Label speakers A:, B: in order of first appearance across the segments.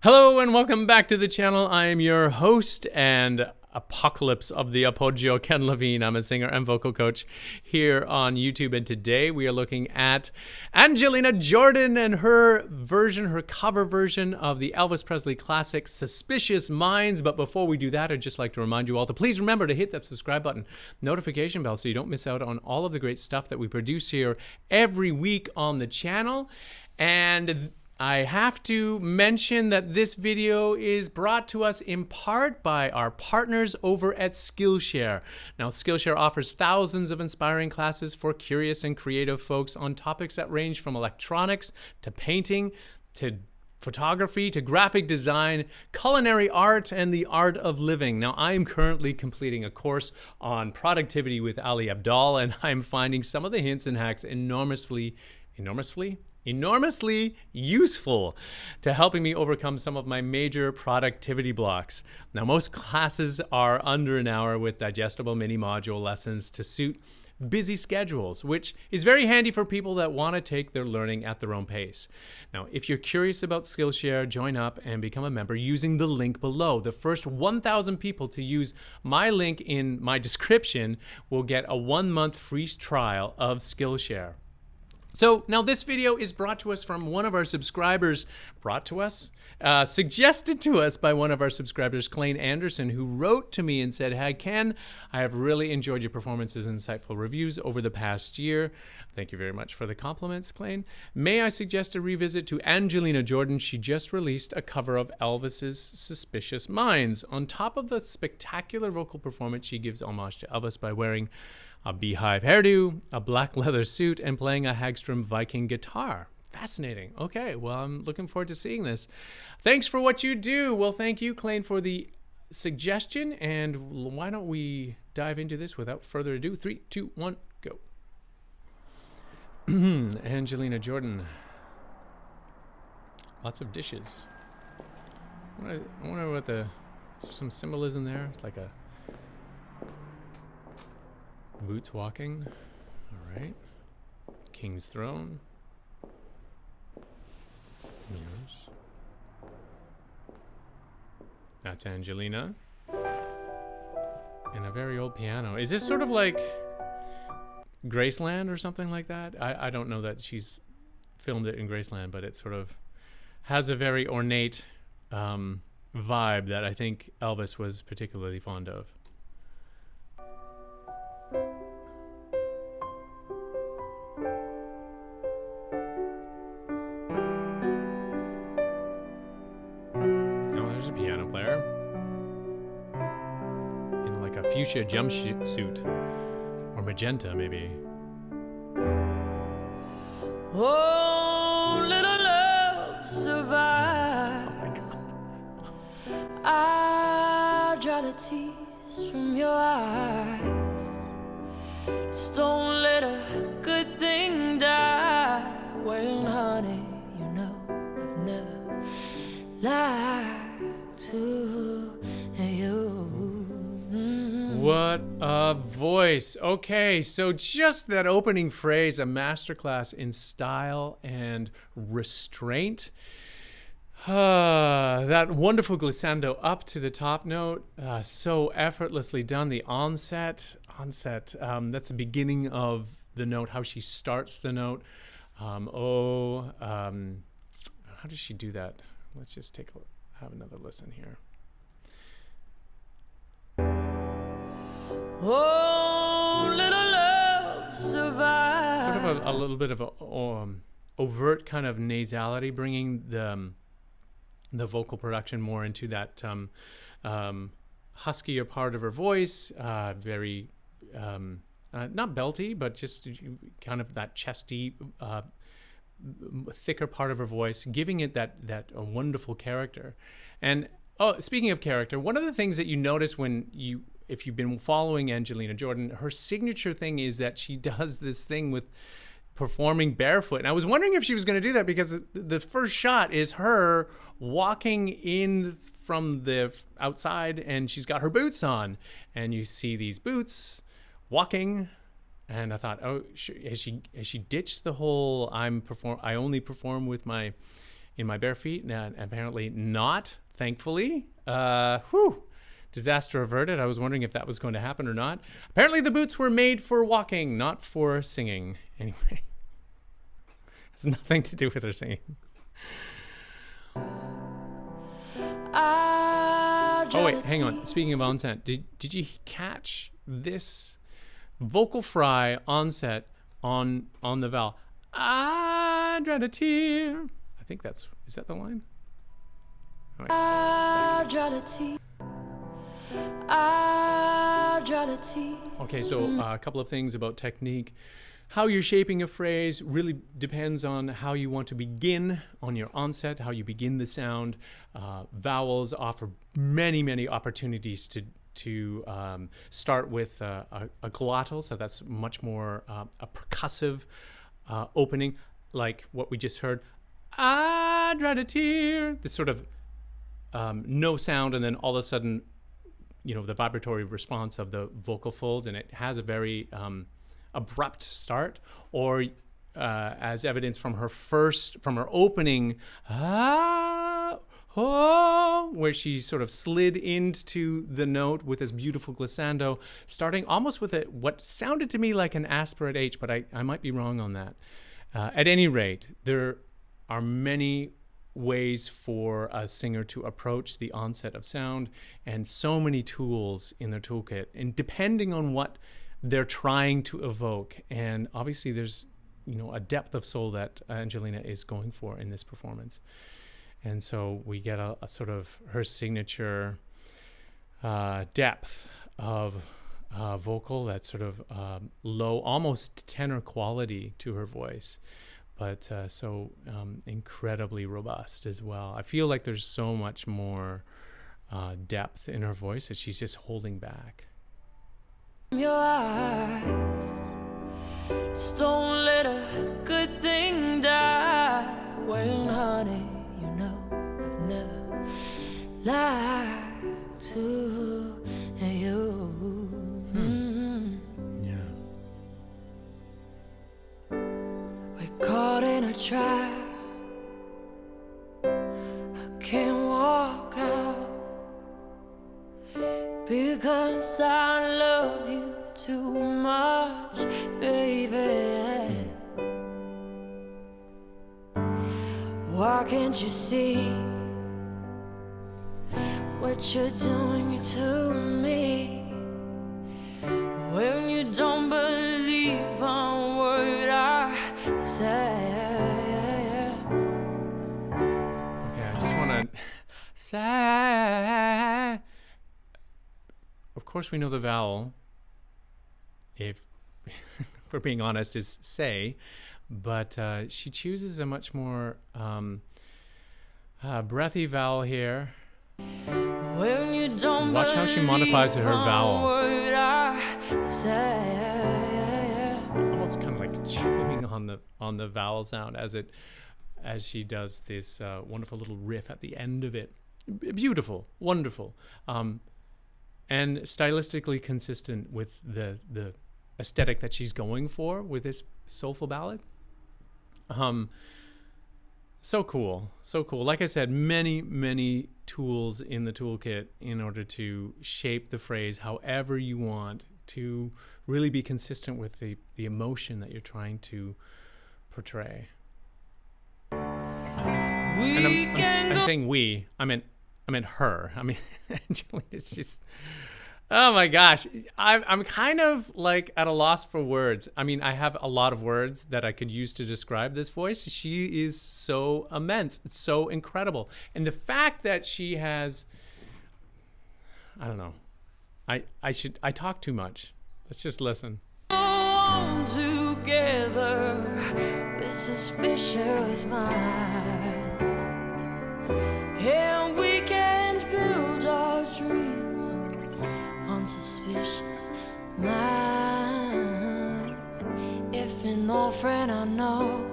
A: Hello and welcome back to the channel. I am your host and Apocalypse of the Apogeo, Ken Levine. I'm a singer and vocal coach here on YouTube, and today we are looking at Angelina Jordan and her cover version of the Elvis Presley classic, Suspicious Minds. But before we do that, I'd just like to remind you all to please remember to hit that subscribe button, notification bell, so you don't miss out on all of the great stuff that we produce here every week on the channel. And I have to mention that this video is brought to us in part by our partners over at Skillshare. Now, Skillshare offers thousands of inspiring classes for curious and creative folks on topics that range from electronics to painting to photography to graphic design, culinary art, and the art of living. Now, I am currently completing a course on productivity with Ali Abdaal, and I'm finding some of the hints and hacks enormously useful to helping me overcome some of my major productivity blocks. Now, most classes are under an hour with digestible mini module lessons to suit busy schedules, which is very handy for people that want to take their learning at their own pace. Now, if you're curious about Skillshare, join up and become a member using the link below. The first 1,000 people to use my link in my description will get a 1-month free trial of Skillshare. So now this video is brought to us from one of our subscribers, suggested to us by one of our subscribers, Clayne Anderson, who wrote to me and said, "Hi Ken, I have really enjoyed your performances and insightful reviews over the past year." Thank you very much for the compliments, Clayne. "May I suggest a revisit to Angelina Jordan? She just released a cover of Elvis's Suspicious Minds. On top of the spectacular vocal performance, she gives homage to Elvis by wearing a beehive hairdo, a black leather suit, and playing a Hagstrom Viking guitar." Fascinating. Okay, well, I'm looking forward to seeing this. Thanks for what you do. Well, thank you, Clayne, for the suggestion. And why don't we dive into this without further ado? 3, 2, 1, go. Angelina Jordan. Lots of dishes. I wonder what is there some symbolism there? Like a boots walking. All right. King's throne. Mirrors. That's Angelina. And a very old piano. Is this sort of like Graceland or something like that? I don't know that she's filmed it in Graceland, but it sort of has a very ornate vibe that I think Elvis was particularly fond of. There's a piano player in like a fuchsia jumpsuit or magenta, maybe.
B: Oh, little love, survive.
A: Oh my God.
B: I dry the tears from your eyes. Just don't let a good thing die. Well, honey, you know I've never lied to you.
A: What a voice. Okay, so just that opening phrase, a masterclass in style and restraint. That wonderful glissando up to the top note, so effortlessly done. The onset, that's the beginning of the note, how she starts the note. How does she do that? Let's just have another listen here.
B: Oh, little love, survive.
A: Sort of a little bit of a overt kind of nasality, bringing the vocal production more into that huskier part of her voice. Very not belty, but just kind of that chesty, thicker part of her voice, giving it that wonderful character. And speaking of character, one of the things that you notice if you've been following Angelina Jordan, her signature thing is that she does this thing with performing barefoot. And I was wondering if she was going to do that, because the first shot is her walking in from the outside, and she's got her boots on, and you see these boots walking. And I thought, oh, has she ditched the whole I only perform with my in my bare feet, and apparently not, thankfully. Disaster averted. I was wondering if that was going to happen or not. Apparently the boots were made for walking, not for singing. Anyway, has nothing to do with her singing. Oh wait, hang on. Speaking of onset, did you catch this vocal fry onset on the vowel? I dread a tear. I think is that the line? Oh, wait.
B: I dread a tear. I dread a tear.
A: Okay, so a couple of things about technique. How you're shaping a phrase really depends on how you want to begin on your onset, how you begin the sound. Vowels offer many opportunities to start with a glottal, so that's much more a percussive opening, like what we just heard. I dread a tear. This sort of no sound, and then all of a sudden, the vibratory response of the vocal folds, and it has a very abrupt start, or as evidence from her opening, where she sort of slid into the note with this beautiful glissando, starting almost with what sounded to me like an aspirate H, but I might be wrong on that. At any rate, there are many ways for a singer to approach the onset of sound, and so many tools in their toolkit, and depending on what they're trying to evoke. And obviously there's a depth of soul that Angelina is going for in this performance, and so we get a sort of her signature depth of vocal, that sort of low, almost tenor quality to her voice, but so incredibly robust as well. I feel like there's so much more depth in her voice that she's just holding back.
B: Your eyes, just don't let a good thing die. Well, honey, I've never lied to you.
A: Yeah.
B: We're caught in a trap. I can't walk out because I love you too much, baby. Why can't you see what you're doing to me? When you don't believe a word I say.
A: Okay, I just want to say. Of course, we know the vowel, if we're being honest, is say, but she chooses a much more breathy vowel here.
B: When you don't
A: Watch how she modifies her vowel. Almost kind of like chewing on the vowel sound as she does this wonderful little riff at the end of it. Beautiful, wonderful. And stylistically consistent with the aesthetic that she's going for with this soulful ballad. So cool. Like I said, many tools in the toolkit in order to shape the phrase however you want to really be consistent with the emotion that you're trying to portray. And I'm saying we. I meant her. I mean, Angelina's just, oh my gosh. I'm kind of like at a loss for words. I mean, I have a lot of words that I could use to describe this voice. She is so immense. It's so incredible. And the fact that she has, I don't know. I talk too much. Let's just listen.
B: On together with suspicious minds, and we can't build our dreams on suspicious minds. If an old friend I know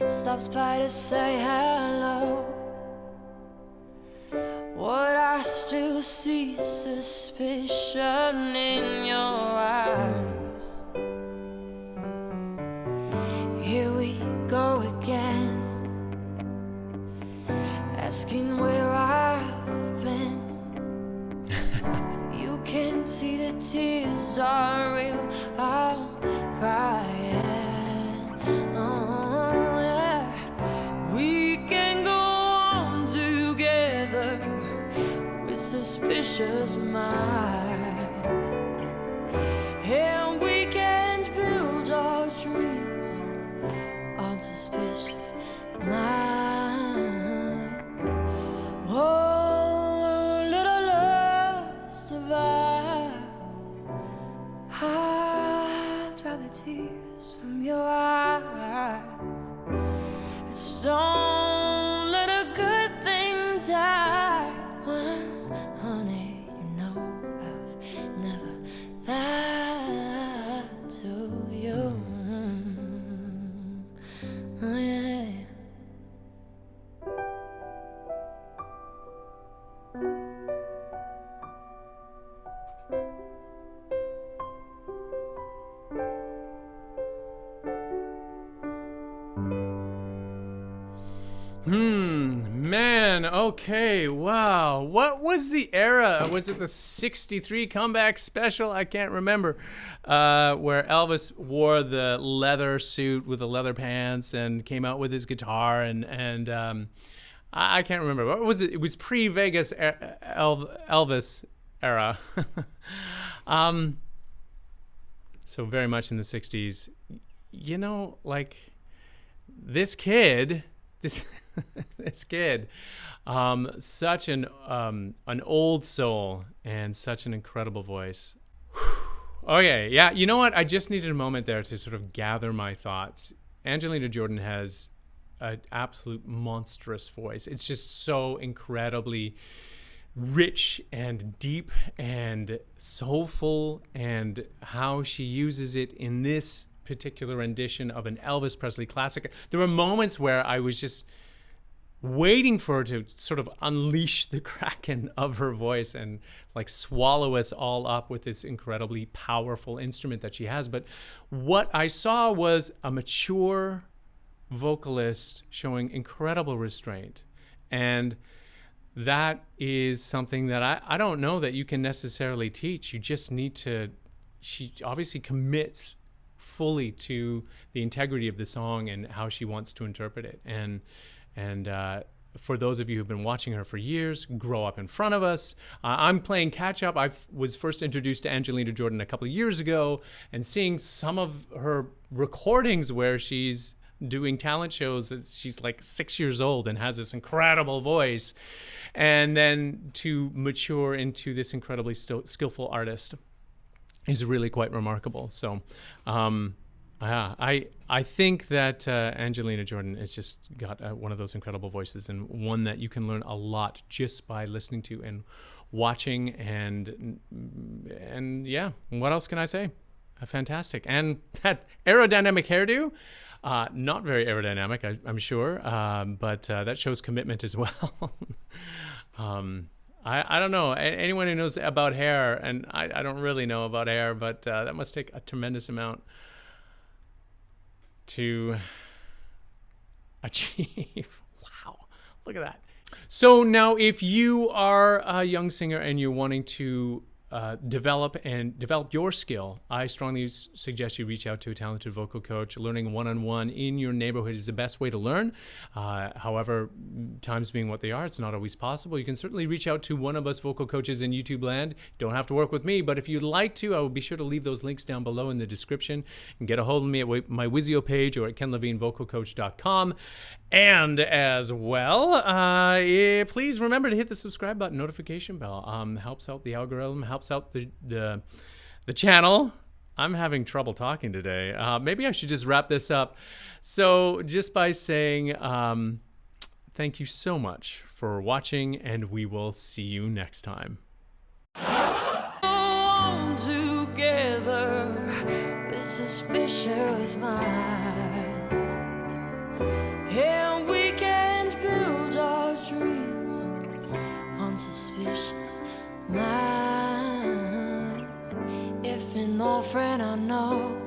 B: stops by to say hello, would I still see suspicion in your eyes? Here we go again. asking where I've been. You can see the tears are real. I'm crying. Oh, yeah. We can go on together with suspicious minds, and we can't build our dreams on suspicious minds. Oh, little love survive. I dry the tears from your eyes. It's don't let a good thing die. When, honey, you know I've never lied to you. Oh, yeah.
A: Man, okay, wow. What was the era? Was it the 63 comeback special? I can't remember. Where Elvis wore the leather suit with the leather pants and came out with his guitar and I can't remember. What was it? It was pre-Vegas Elvis era. So very much in the 60s. You know, like this kid, this kid, such an old soul and such an incredible voice. Okay, yeah, you know what? I just needed a moment there to sort of gather my thoughts. Angelina Jordan has an absolute monstrous voice. It's just so incredibly rich and deep and soulful, and how she uses it in this particular rendition of an Elvis Presley classic. There were moments where I was just waiting for her to sort of unleash the kraken of her voice and like swallow us all up with this incredibly powerful instrument that she has. But what I saw was a mature vocalist showing incredible restraint. And that is something that I don't know that you can necessarily teach. You just need to, she obviously commits fully to the integrity of the song and how she wants to interpret it. And for those of you who've been watching her for years, grow up in front of us. I'm playing catch up. I was first introduced to Angelina Jordan a couple of years ago, and seeing some of her recordings where she's doing talent shows. She's like 6 years old and has this incredible voice, and then to mature into this incredibly skillful artist is really quite remarkable. So I think that Angelina Jordan has just got one of those incredible voices, and one that you can learn a lot just by listening to and watching. And yeah, what else can I say? Fantastic. And that aerodynamic hairdo, not very aerodynamic, I'm sure, but that shows commitment as well. I don't know. Anyone who knows about hair, and I don't really know about hair, but that must take a tremendous amount to achieve. Wow, look at that. So now, if you are a young singer and you're wanting to develop your skill, I strongly suggest you reach out to a talented vocal coach. Learning one-on-one in your neighborhood is the best way to learn. However, times being what they are, it's not always possible. You can certainly reach out to one of us vocal coaches in YouTube land. You don't have to work with me, but if you'd like to, I will be sure to leave those links down below in the description, and get a hold of me at my Wizio page or at kenlevinevocalcoach.com. And as well, please remember to hit the subscribe button, notification bell. Helps out the algorithm, helps out the channel. I'm having trouble talking today. Maybe I should just wrap this up. So just by saying thank you so much for watching, and we will see you next time.
B: On together with suspicious minds, and we can't build our dreams on suspicious minds. If an old friend I know